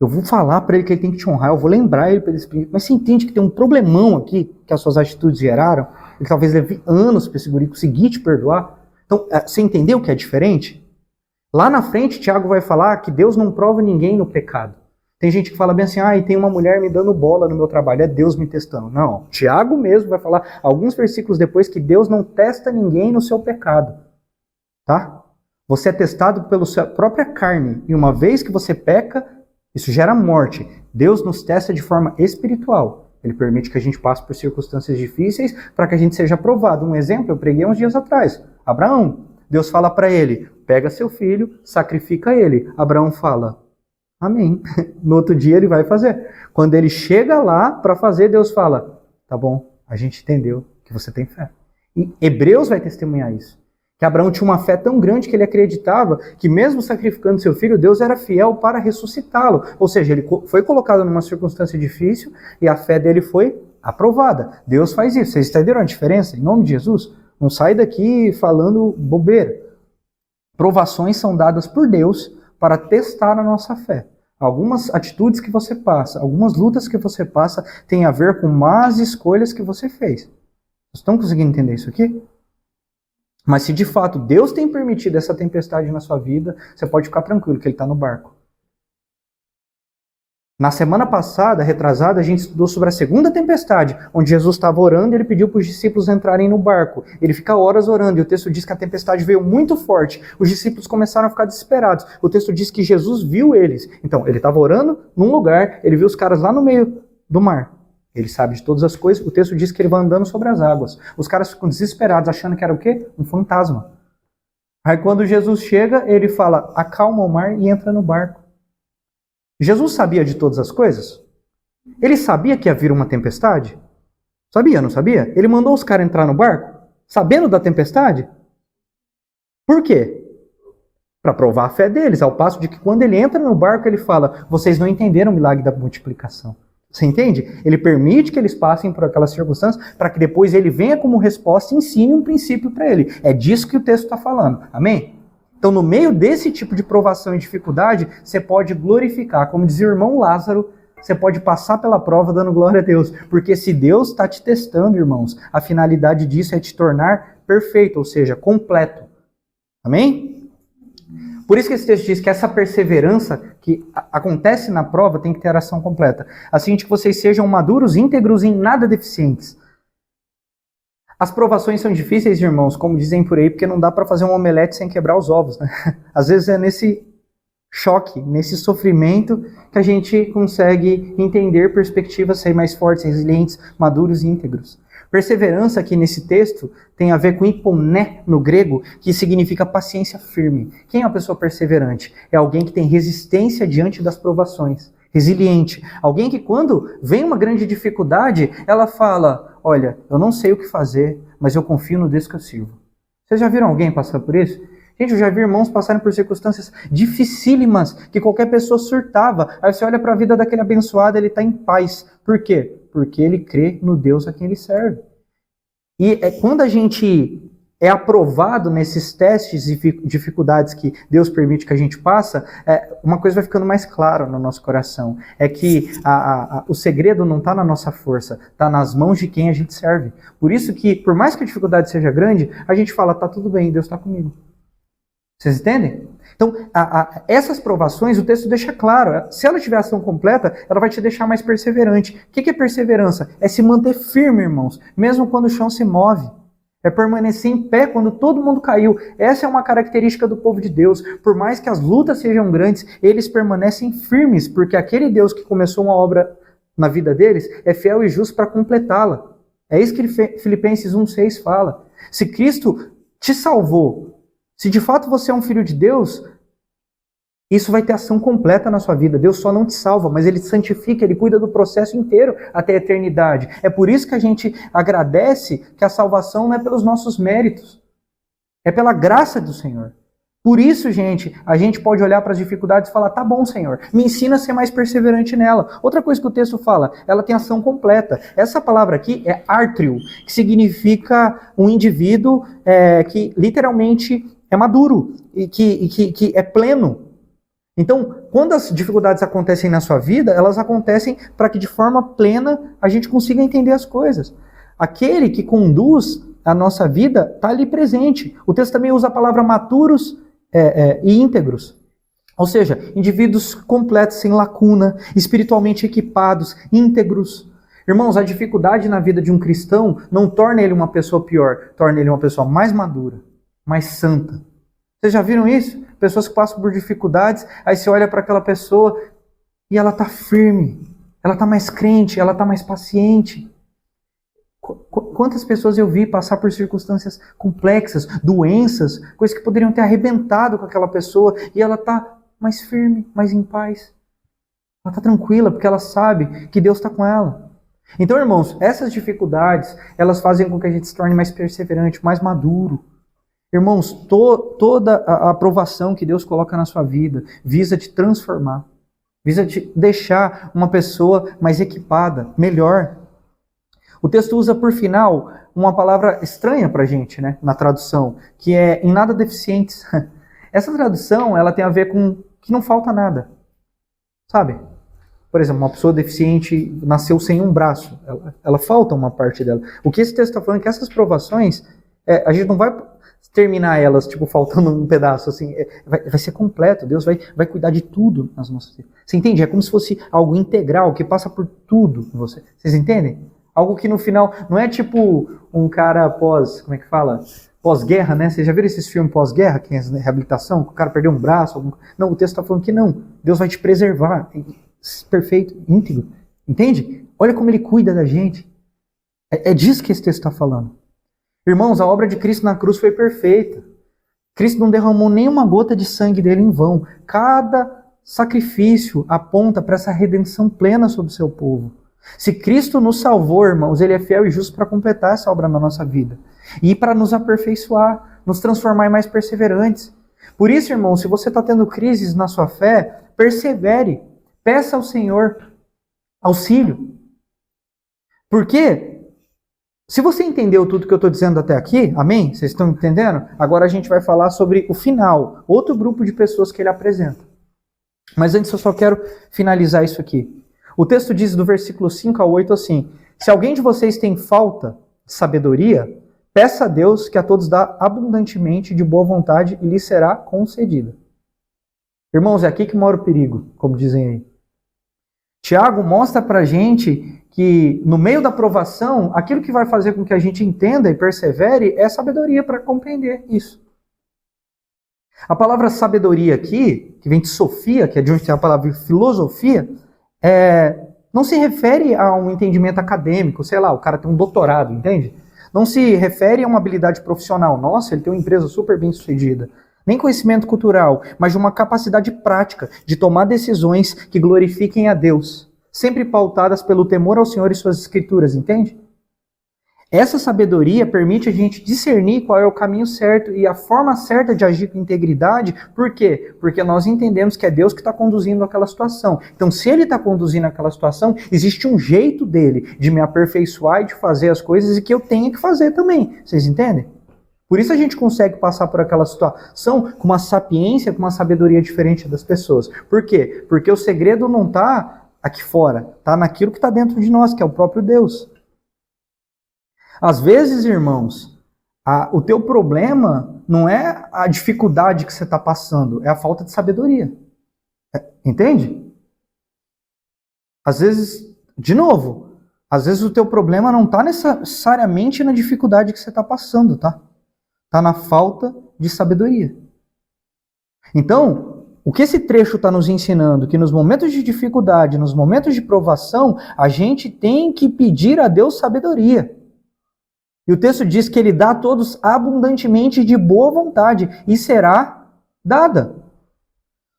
Speaker 1: Eu vou falar para ele que ele tem que te honrar, eu vou lembrar ele para ele. Mas você entende que tem um problemão aqui que as suas atitudes geraram? Ele talvez leve anos para esse guri conseguir te perdoar. Então, você entendeu que é diferente? Lá na frente, Tiago vai falar que Deus não prova ninguém no pecado. Tem gente que fala bem assim: e tem uma mulher me dando bola no meu trabalho, é Deus me testando. Não, Tiago mesmo vai falar alguns versículos depois que Deus não testa ninguém no seu pecado. Tá? Você é testado pela sua própria carne. E uma vez que você peca, isso gera morte. Deus nos testa de forma espiritual. Ele permite que a gente passe por circunstâncias difíceis para que a gente seja aprovado. Um exemplo, eu preguei uns dias atrás. Abraão, Deus fala para ele: pega seu filho, sacrifica ele. Abraão fala: amém. No outro dia ele vai fazer. Quando ele chega lá para fazer, Deus fala: tá bom, a gente entendeu que você tem fé. E Hebreus vai testemunhar isso. Que Abraão tinha uma fé tão grande que ele acreditava que mesmo sacrificando seu filho, Deus era fiel para ressuscitá-lo. Ou seja, ele foi colocado numa circunstância difícil e a fé dele foi aprovada. Deus faz isso. Vocês entenderam a diferença? Em nome de Jesus, não sai daqui falando bobeira. Provações são dadas por Deus para testar a nossa fé. Algumas atitudes que você passa, algumas lutas que você passa, têm a ver com más escolhas que você fez. Vocês estão conseguindo entender isso aqui? Mas se de fato Deus tem permitido essa tempestade na sua vida, você pode ficar tranquilo que Ele está no barco. Na semana passada, retrasada, a gente estudou sobre a segunda tempestade, onde Jesus estava orando e Ele pediu para os discípulos entrarem no barco. Ele fica horas orando e o texto diz que a tempestade veio muito forte. Os discípulos começaram a ficar desesperados. O texto diz que Jesus viu eles. Então, Ele estava orando num lugar, Ele viu os caras lá no meio do mar. Ele sabe de todas as coisas, o texto diz que ele vai andando sobre as águas. Os caras ficam desesperados, achando que era o quê? Um fantasma. Aí quando Jesus chega, ele fala: acalma o mar e entra no barco. Jesus sabia de todas as coisas? Ele sabia que ia vir uma tempestade? Sabia, não sabia? Ele mandou os caras entrar no barco, sabendo da tempestade? Por quê? para provar a fé deles, ao passo de que quando ele entra no barco, ele fala, vocês não entenderam o milagre da multiplicação. Você entende? Ele permite que eles passem por aquelas circunstâncias para que depois ele venha como resposta e ensine um princípio para ele. É disso que o texto está falando. Amém? Então, no meio desse tipo de provação e dificuldade, você pode glorificar. Como dizia o irmão Lázaro, você pode passar pela prova dando glória a Deus. Porque se Deus está te testando, irmãos, a finalidade disso é te tornar perfeito, ou seja, completo. Amém? Por isso que esse texto diz que essa perseverança que acontece na prova tem que ter ação completa. Assim que vocês sejam maduros, íntegros e em nada deficientes. As provações são difíceis, irmãos, como dizem por aí, porque não dá para fazer um omelete sem quebrar os ovos, né? Às vezes é nesse choque, nesse sofrimento, que a gente consegue entender perspectivas, ser mais fortes, resilientes, maduros e íntegros. Perseverança aqui nesse texto tem a ver com hiponé no grego, que significa paciência firme. Quem é uma pessoa perseverante? É alguém que tem resistência diante das provações. Resiliente. Alguém que quando vem uma grande dificuldade, ela fala, olha, eu não sei o que fazer, mas eu confio no Deus que eu sirvo. Vocês já viram alguém passar por isso? Gente, eu já vi irmãos passarem por circunstâncias dificílimas, que qualquer pessoa surtava. Aí você olha para a vida daquele abençoado, ele está em paz. Por quê? Porque ele crê no Deus a quem ele serve. E quando a gente é aprovado nesses testes e dificuldades que Deus permite que a gente passe, uma coisa vai ficando mais clara no nosso coração. É que o segredo não está na nossa força, está nas mãos de quem a gente serve. Por isso que, por mais que a dificuldade seja grande, a gente fala, tá tudo bem, Deus está comigo. Vocês entendem? Então, essas provações, o texto deixa claro. Se ela tiver ação completa, ela vai te deixar mais perseverante. O que é perseverança? É se manter firme, irmãos, mesmo quando o chão se move. É permanecer em pé quando todo mundo caiu. Essa é uma característica do povo de Deus. Por mais que as lutas sejam grandes, eles permanecem firmes, porque aquele Deus que começou uma obra na vida deles é fiel e justo para completá-la. É isso que Filipenses 1,6 fala. Se Cristo te salvou, se de fato você é um filho de Deus, isso vai ter ação completa na sua vida. Deus só não te salva, mas Ele te santifica, Ele cuida do processo inteiro até a eternidade. É por isso que a gente agradece que a salvação não é pelos nossos méritos, é pela graça do Senhor. Por isso, gente, a gente pode olhar para as dificuldades e falar, tá bom, Senhor, me ensina a ser mais perseverante nela. Outra coisa que o texto fala, ela tem ação completa. Essa palavra aqui é ártrio, que significa um indivíduo que literalmente é maduro e que é pleno. Então, quando as dificuldades acontecem na sua vida, elas acontecem para que de forma plena a gente consiga entender as coisas. Aquele que conduz a nossa vida está ali presente. O texto também usa a palavra maturos e íntegros. Ou seja, indivíduos completos, sem lacuna, espiritualmente equipados, íntegros. Irmãos, a dificuldade na vida de um cristão não torna ele uma pessoa pior, torna ele uma pessoa mais madura, mais santa. Vocês já viram isso? Pessoas que passam por dificuldades, aí você olha para aquela pessoa e ela está firme, ela está mais crente, ela está mais paciente. Quantas pessoas eu vi passar por circunstâncias complexas, doenças, coisas que poderiam ter arrebentado com aquela pessoa, e ela está mais firme, mais em paz. Ela está tranquila, porque ela sabe que Deus está com ela. Então, irmãos, essas dificuldades, elas fazem com que a gente se torne mais perseverante, mais maduro. Irmãos, toda a aprovação que Deus coloca na sua vida visa te transformar, visa te deixar uma pessoa mais equipada, melhor. O texto usa por final uma palavra estranha para a gente, né, na tradução, que é em nada deficientes. Essa tradução ela tem a ver com que não falta nada, sabe? Por exemplo, uma pessoa deficiente nasceu sem um braço, ela falta uma parte dela. O que esse texto está falando é que essas provações, a gente não vai terminar elas, tipo, faltando um pedaço, assim, vai ser completo, Deus vai cuidar de tudo nas nossas vidas. Você entende? É como se fosse algo integral, que passa por tudo em você. Vocês entendem? Algo que no final, não é tipo um cara pós-guerra, né? Vocês já viram esses filmes pós-guerra, que é reabilitação, que o cara perdeu um braço? Não, o texto está falando que não. Deus vai te preservar, perfeito, íntegro. Entende? Olha como Ele cuida da gente. É disso que esse texto está falando. Irmãos, a obra de Cristo na cruz foi perfeita. Cristo não derramou nenhuma gota de sangue dele em vão. Cada sacrifício aponta para essa redenção plena sobre o seu povo. Se Cristo nos salvou, irmãos, Ele é fiel e justo para completar essa obra na nossa vida. E para nos aperfeiçoar, nos transformar em mais perseverantes. Por isso, irmão, se você está tendo crises na sua fé, persevere. Peça ao Senhor auxílio. Porque, se você entendeu tudo que eu estou dizendo até aqui, amém? Vocês estão entendendo? Agora a gente vai falar sobre o final, outro grupo de pessoas que ele apresenta. Mas antes eu só quero finalizar isso aqui. O texto diz do versículo 5 ao 8 assim: se alguém de vocês tem falta de sabedoria, peça a Deus que a todos dá abundantemente de boa vontade e lhe será concedida. Irmãos, é aqui que mora o perigo, como dizem aí. Tiago mostra pra gente que no meio da provação, aquilo que vai fazer com que a gente entenda e persevere é sabedoria para compreender isso. A palavra sabedoria aqui, que vem de sofia, que é de onde tem a palavra filosofia, não se refere a um entendimento acadêmico, sei lá, o cara tem um doutorado, entende? Não se refere a uma habilidade profissional, nossa, ele tem uma empresa super bem sucedida. Nem conhecimento cultural, mas de uma capacidade prática de tomar decisões que glorifiquem a Deus, sempre pautadas pelo temor ao Senhor e suas escrituras, entende? Essa sabedoria permite a gente discernir qual é o caminho certo e a forma certa de agir com integridade. Por quê? Porque nós entendemos que é Deus que está conduzindo aquela situação. Então, se Ele está conduzindo aquela situação, existe um jeito dele de me aperfeiçoar e de fazer as coisas e que eu tenha que fazer também. Vocês entendem? Por isso a gente consegue passar por aquela situação com uma sapiência, com uma sabedoria diferente das pessoas. Por quê? Porque o segredo não está aqui fora, está naquilo que está dentro de nós, que é o próprio Deus. Às vezes, irmãos, o teu problema não é a dificuldade que você está passando, é a falta de sabedoria. Entende? Às vezes, de novo, às vezes o teu problema não está necessariamente na dificuldade que você está passando, tá? Está na falta de sabedoria. Então, o que esse trecho está nos ensinando? Que nos momentos de dificuldade, nos momentos de provação, a gente tem que pedir a Deus sabedoria. E o texto diz que Ele dá a todos abundantemente de boa vontade e será dada.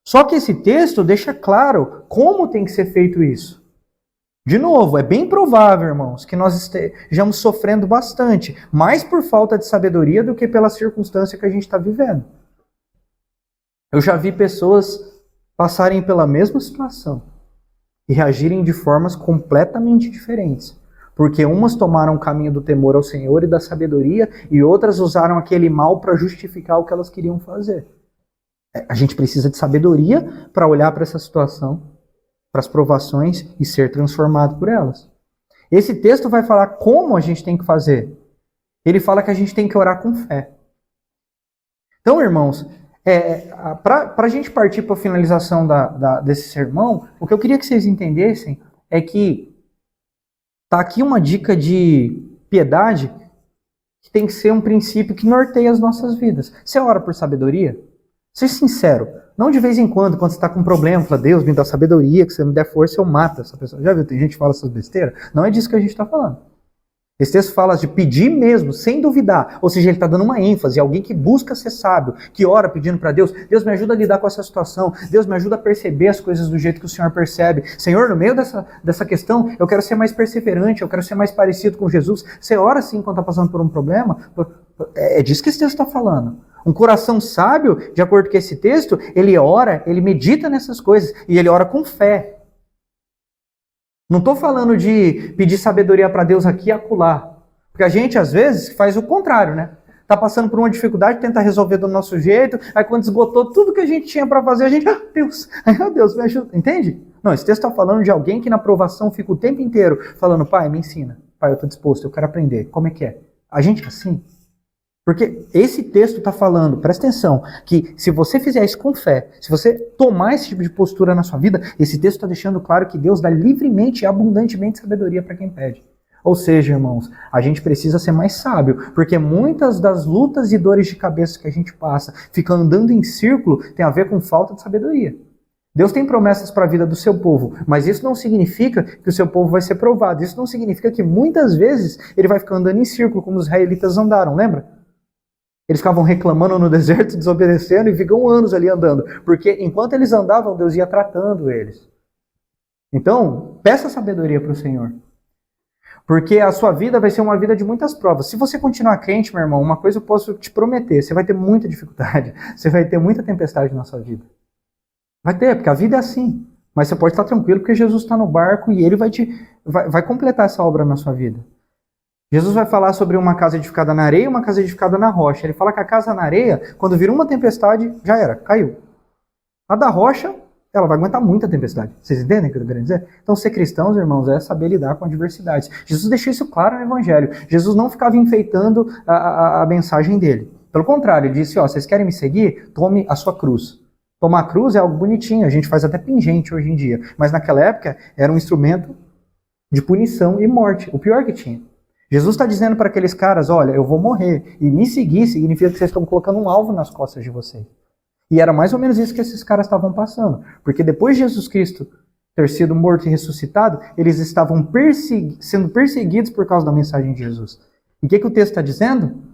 Speaker 1: Só que esse texto deixa claro como tem que ser feito isso. De novo, é bem provável, irmãos, que nós estejamos sofrendo bastante, mais por falta de sabedoria do que pela circunstância que a gente está vivendo. Eu já vi pessoas passarem pela mesma situação e reagirem de formas completamente diferentes. Porque umas tomaram o caminho do temor ao Senhor e da sabedoria, e outras usaram aquele mal para justificar o que elas queriam fazer. A gente precisa de sabedoria para olhar para essa situação, para as provações e ser transformado por elas. Esse texto vai falar como a gente tem que fazer. Ele fala que a gente tem que orar com fé. Então, irmãos, para a gente partir para a finalização desse sermão, o que eu queria que vocês entendessem é que está aqui uma dica de piedade que tem que ser um princípio que norteia as nossas vidas. Você ora por sabedoria? Seja sincero. Não de vez em quando você está com um problema, fala, Deus me dá sabedoria, que se me der força eu mato essa pessoa. Já viu, tem gente que fala essas besteiras? Não é disso que a gente está falando. Esse texto fala de pedir mesmo, sem duvidar. Ou seja, ele está dando uma ênfase. Alguém que busca ser sábio, que ora pedindo para Deus, Deus me ajuda a lidar com essa situação, Deus me ajuda a perceber as coisas do jeito que o Senhor percebe. Senhor, no meio dessa questão, eu quero ser mais perseverante, eu quero ser mais parecido com Jesus. Você ora assim quando está passando por um problema? É disso que esse texto está falando. Um coração sábio, de acordo com esse texto, ele ora, ele medita nessas coisas e ele ora com fé. Não estou falando de pedir sabedoria para Deus aqui e acolá. Porque a gente, às vezes, faz o contrário, né? Está passando por uma dificuldade, tenta resolver do nosso jeito, aí quando esgotou tudo que a gente tinha para fazer, a gente, Deus, me ajuda. Entende? Não, esse texto está falando de alguém que na provação fica o tempo inteiro falando, pai, me ensina. Pai, eu estou disposto, eu quero aprender. Como é que é? A gente é assim. Porque esse texto está falando, presta atenção, que se você fizer isso com fé, se você tomar esse tipo de postura na sua vida, esse texto está deixando claro que Deus dá livremente e abundantemente sabedoria para quem pede. Ou seja, irmãos, a gente precisa ser mais sábio, porque muitas das lutas e dores de cabeça que a gente passa, fica andando em círculo, tem a ver com falta de sabedoria. Deus tem promessas para a vida do seu povo, mas isso não significa que o seu povo vai ser provado. Isso não significa que muitas vezes ele vai ficar andando em círculo, como os israelitas andaram, lembra? Eles ficavam reclamando no deserto, desobedecendo e ficam anos ali andando. Porque enquanto eles andavam, Deus ia tratando eles. Então, peça sabedoria para o Senhor. Porque a sua vida vai ser uma vida de muitas provas. Se você continuar crente, meu irmão, uma coisa eu posso te prometer, você vai ter muita dificuldade, você vai ter muita tempestade na sua vida. Vai ter, porque a vida é assim. Mas você pode estar tranquilo porque Jesus está no barco e ele vai completar essa obra na sua vida. Jesus vai falar sobre uma casa edificada na areia e uma casa edificada na rocha. Ele fala que a casa na areia, quando vira uma tempestade, já era, caiu. A da rocha, ela vai aguentar muita tempestade. Vocês entendem o que eu estou querendo dizer? Então, ser cristãos, irmãos, é saber lidar com adversidades. Jesus deixou isso claro no Evangelho. Jesus não ficava enfeitando a mensagem dele. Pelo contrário, ele disse, vocês querem me seguir? Tome a sua cruz. Tomar a cruz é algo bonitinho, a gente faz até pingente hoje em dia. Mas naquela época, era um instrumento de punição e morte. O pior que tinha. Jesus está dizendo para aqueles caras, olha, eu vou morrer. E me seguir significa que vocês estão colocando um alvo nas costas de vocês. E era mais ou menos isso que esses caras estavam passando. Porque depois de Jesus Cristo ter sido morto e ressuscitado, eles estavam sendo perseguidos por causa da mensagem de Jesus. E o que o texto está dizendo?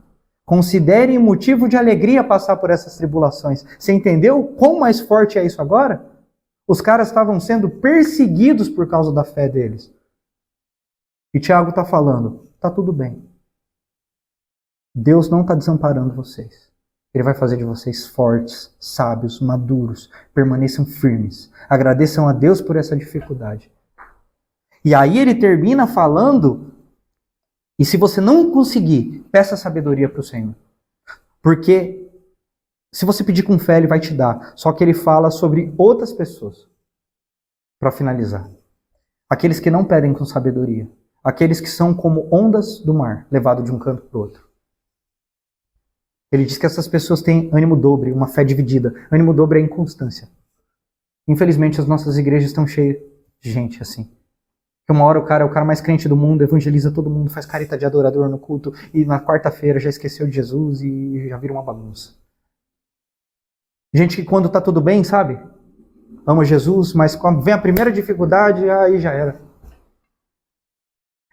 Speaker 1: Considerem motivo de alegria passar por essas tribulações. Você entendeu quão mais forte é isso agora? Os caras estavam sendo perseguidos por causa da fé deles. E Tiago está falando, está tudo bem. Deus não está desamparando vocês. Ele vai fazer de vocês fortes, sábios, maduros, permaneçam firmes. Agradeçam a Deus por essa dificuldade. E aí ele termina falando, e se você não conseguir, peça sabedoria para o Senhor. Porque se você pedir com fé, ele vai te dar. Só que ele fala sobre outras pessoas. Para finalizar. Aqueles que não pedem com sabedoria. Aqueles que são como ondas do mar, levado de um canto para o outro. Ele diz que essas pessoas têm ânimo dobre, uma fé dividida. Ânimo dobre é inconstância. Infelizmente, as nossas igrejas estão cheias de gente assim. Que uma hora o cara é o cara mais crente do mundo, evangeliza todo mundo, faz careta de adorador no culto, e na quarta-feira já esqueceu de Jesus e já vira uma bagunça. Gente que quando tá tudo bem, sabe? Ama Jesus, mas quando vem a primeira dificuldade, aí já era.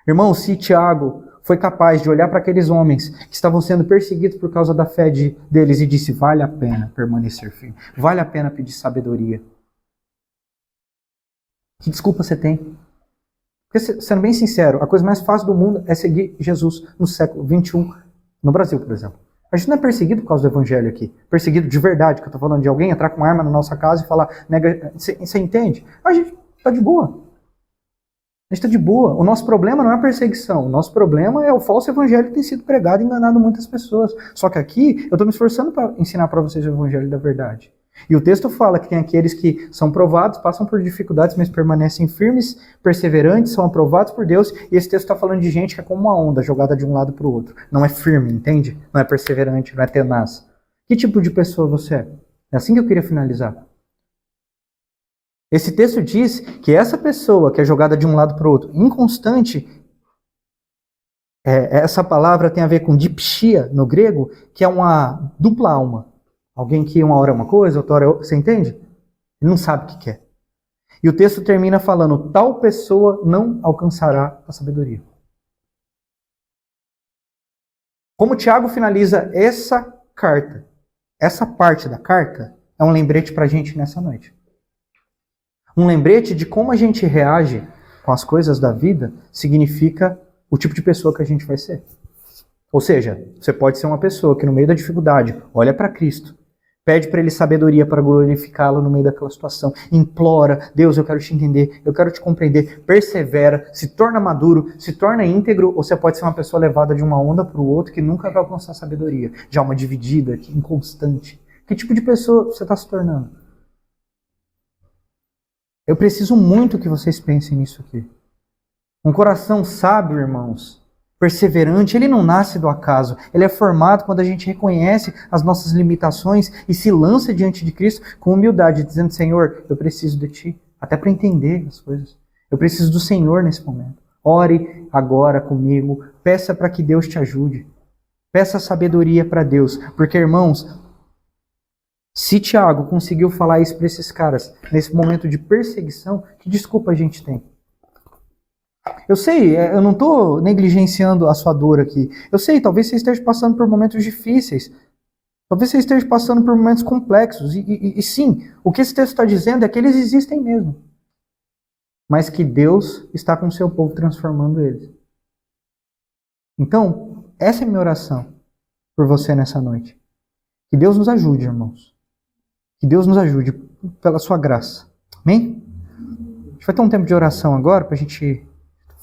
Speaker 1: Irmão, se Tiago foi capaz de olhar para aqueles homens que estavam sendo perseguidos por causa da fé deles e disse, vale a pena permanecer firme, vale a pena pedir sabedoria. Que desculpa você tem? Porque, sendo bem sincero, a coisa mais fácil do mundo é seguir Jesus no século XXI, no Brasil, por exemplo. A gente não é perseguido por causa do evangelho aqui. Perseguido de verdade, que eu estou falando de alguém entrar com uma arma na nossa casa e falar, você entende? A gente está de boa. A gente está de boa. O nosso problema não é a perseguição. O nosso problema é o falso evangelho que tem sido pregado e enganado muitas pessoas. Só que aqui eu estou me esforçando para ensinar para vocês o evangelho da verdade. E o texto fala que tem aqueles que são provados, passam por dificuldades, mas permanecem firmes, perseverantes, são aprovados por Deus. E esse texto está falando de gente que é como uma onda jogada de um lado para o outro. Não é firme, entende? Não é perseverante, não é tenaz. Que tipo de pessoa você é? É assim que eu queria finalizar. Esse texto diz que essa pessoa que é jogada de um lado para o outro, inconstante, essa palavra tem a ver com dipsia no grego, que é uma dupla alma. Alguém que uma hora é uma coisa, outra hora é outra. Você entende? Ele não sabe o que quer. E o texto termina falando, tal pessoa não alcançará a sabedoria. Como Tiago finaliza essa carta, essa parte da carta, é um lembrete para a gente nessa noite. Um lembrete de como a gente reage com as coisas da vida significa o tipo de pessoa que a gente vai ser. Ou seja, você pode ser uma pessoa que no meio da dificuldade olha para Cristo, pede para Ele sabedoria para glorificá-lo no meio daquela situação, implora, Deus, eu quero te entender, eu quero te compreender, persevera, se torna maduro, se torna íntegro, ou você pode ser uma pessoa levada de uma onda para o outro que nunca vai alcançar sabedoria, de alma dividida, inconstante. Que tipo de pessoa você está se tornando? Eu preciso muito que vocês pensem nisso aqui. Um coração sábio, irmãos, perseverante, ele não nasce do acaso. Ele é formado quando a gente reconhece as nossas limitações e se lança diante de Cristo com humildade, dizendo, Senhor, eu preciso de Ti, até para entender as coisas. Eu preciso do Senhor nesse momento. Ore agora comigo, peça para que Deus te ajude. Peça sabedoria para Deus, porque, irmãos, se Tiago conseguiu falar isso para esses caras nesse momento de perseguição, que desculpa a gente tem? Eu sei, eu não estou negligenciando a sua dor aqui. Eu sei, talvez você esteja passando por momentos difíceis. Talvez você esteja passando por momentos complexos. E sim, o que esse texto está dizendo é que eles existem mesmo. Mas que Deus está com o seu povo transformando eles. Então, essa é a minha oração por você nessa noite. Que Deus nos ajude, irmãos. Que Deus nos ajude pela sua graça. Amém? A gente vai ter um tempo de oração agora para a gente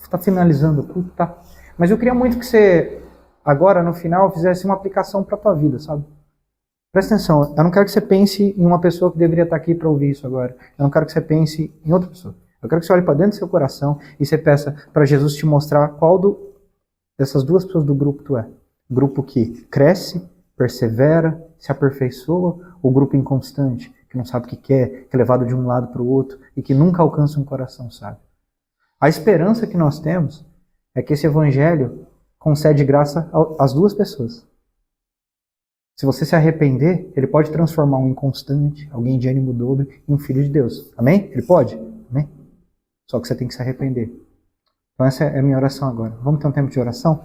Speaker 1: estar finalizando o culto, tá? Mas eu queria muito que você, agora no final, fizesse uma aplicação para a tua vida, sabe? Presta atenção, eu não quero que você pense em uma pessoa que deveria estar aqui para ouvir isso agora. Eu não quero que você pense em outra pessoa. Eu quero que você olhe para dentro do seu coração e você peça para Jesus te mostrar qual dessas duas pessoas do grupo tu é. Grupo que cresce, persevera, se aperfeiçoa, ou grupo inconstante, que não sabe o que quer, que é levado de um lado para o outro e que nunca alcança um coração sábio. A esperança que nós temos é que esse evangelho concede graça às duas pessoas. Se você se arrepender, ele pode transformar um inconstante, alguém de ânimo dobre, em um filho de Deus. Amém? Ele pode? Amém? Só que você tem que se arrepender. Então essa é a minha oração agora. Vamos ter um tempo de oração?